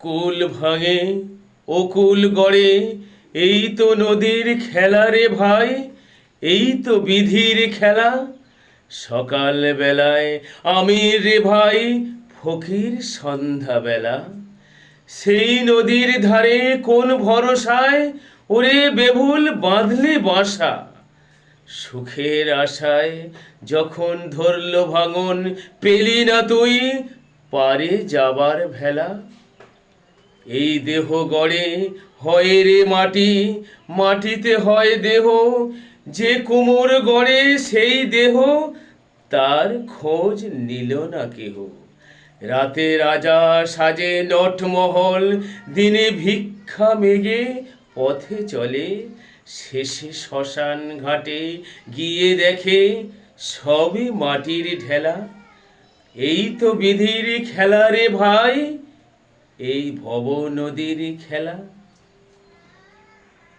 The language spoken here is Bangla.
কুল ভাঙে ও কুল গড়ে, এই তো নদীর খেলা রে ভাই, এই তো বিধির খেলা। সকাল বেলায় আমি রে ভাই ফকির সন্ধ্যাবেলা, সেই নদীর ধারে কোন ভরসায় ওরে বেভুল বাঁধলে বাসা। সুখের আশায় যখন ধরল ভাঙন, পেলি না তুই পারে যাবার ভেলা। এই দেহ গড়ে হয় রে মাটি, মাটিতে হয় দেহ, যে কুমোর গড়ে সেই দেহ, তার খোঁজ নিল না কেহ। রাতে রাজা সাজে নটমহল, দিনে ভিক্ষা মেগে পথে চলে, শেষে শ্মশান ঘাটে গিয়ে দেখে সবই মাটির ঢেলা। এই তো বিধির খেলা রে ভাই, এই ভব নদীর খেলা।